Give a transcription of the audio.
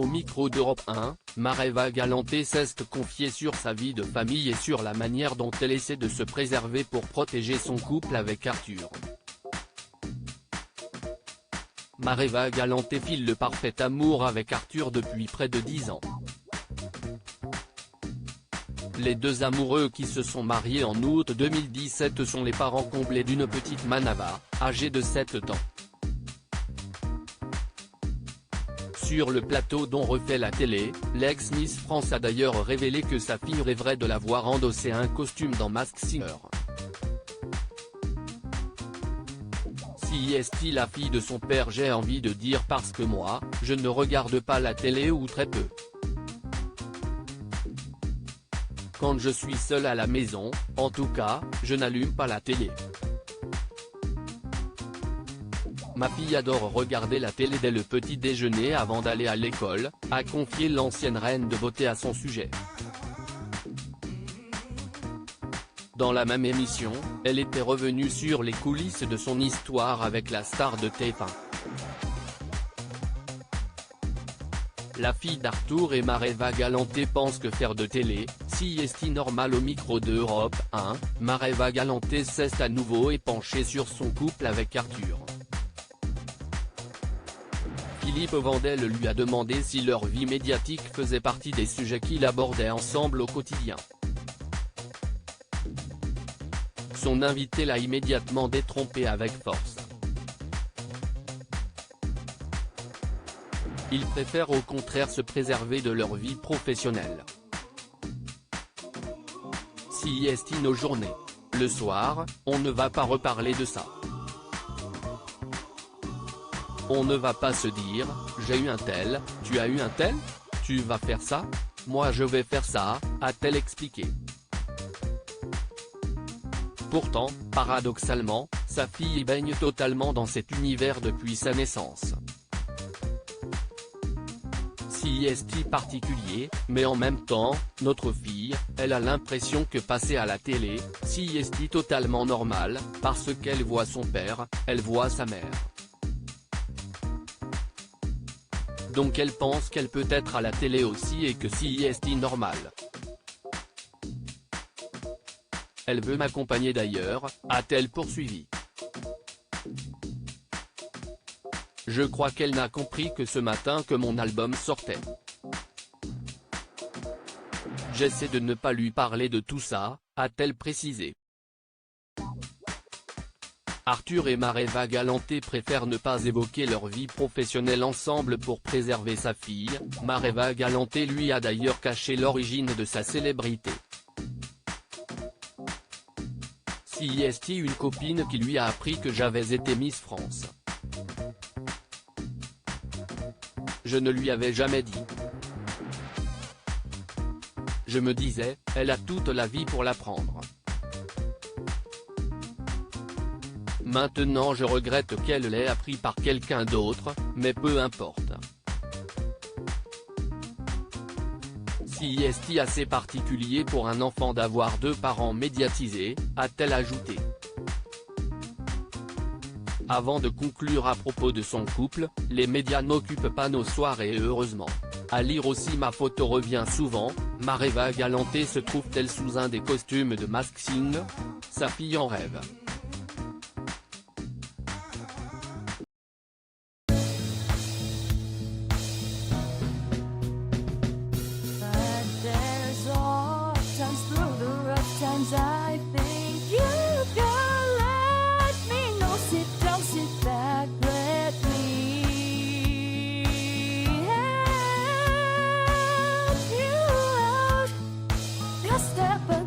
micro d'Europe 1, Mareva Galanté s'est confiée sur sa vie de famille et sur la manière dont elle essaie de se préserver pour protéger son couple avec Arthur. Mareva Galanté file le parfait amour avec Arthur depuis près de 10 ans. Les deux amoureux qui se sont mariés en août 2017 sont les parents comblés d'une petite Manava, âgée de 7 ans. Sur le plateau dont refait la télé, l'ex-Miss France a d'ailleurs révélé que sa fille rêverait de la voir endosser un costume dans Masked Singer. Si est-il la fille de son père, j'ai envie de dire parce que moi, je ne regarde pas la télé ou très peu. Quand je suis seul à la maison, en tout cas, je n'allume pas la télé. Ma fille adore regarder la télé dès le petit déjeuner avant d'aller à l'école, a confié l'ancienne reine de beauté à son sujet. Dans la même émission, elle était revenue sur les coulisses de son histoire avec la star de TF1. La fille d'Arthur et Mareva Galanté pense que faire de télé, si est normal au micro de Europe 1, Mareva Galanté s'est à nouveau épanchée sur son couple avec Arthur. Philippe Vandel lui a demandé si leur vie médiatique faisait partie des sujets qu'ils abordaient ensemble au quotidien. Son invité l'a immédiatement détrompé avec force. Ils préfèrent au contraire se préserver de leur vie professionnelle. Si est nos journées. Le soir, on ne va pas reparler de ça. On ne va pas se dire, j'ai eu un tel, tu as eu un tel, tu vas faire ça, moi je vais faire ça, a-t-elle expliqué. Pourtant, paradoxalement, sa fille baigne totalement dans cet univers depuis sa naissance. Si est particulier, mais en même temps, notre fille, elle a l'impression que passer à la télé, si est totalement normal, parce qu'elle voit son père, elle voit sa mère. Donc elle pense qu'elle peut être à la télé aussi et que si est normal. Elle veut m'accompagner d'ailleurs, a-t-elle poursuivi. Je crois qu'elle n'a compris que ce matin que mon album sortait. J'essaie de ne pas lui parler de tout ça, a-t-elle précisé. Arthur et Mareva Galanté préfèrent ne pas évoquer leur vie professionnelle ensemble pour préserver sa fille. Mareva Galanté lui a d'ailleurs caché l'origine de sa célébrité. Si est une copine qui lui a appris que j'avais été Miss France. Je ne lui avais jamais dit. Je me disais, elle a toute la vie pour l'apprendre. Maintenant je regrette qu'elle l'ait appris par quelqu'un d'autre, mais peu importe. Si est assez particulier pour un enfant d'avoir deux parents médiatisés, a-t-elle ajouté. Avant de conclure à propos de son couple, les médias n'occupent pas nos soirées et heureusement. À lire aussi ma photo revient souvent, Mareva Galanté se trouve-t-elle sous un des costumes de Masked Singer? Sa fille en rêve. I think you can let me know. Sit down, sit back, let me help you out. Just step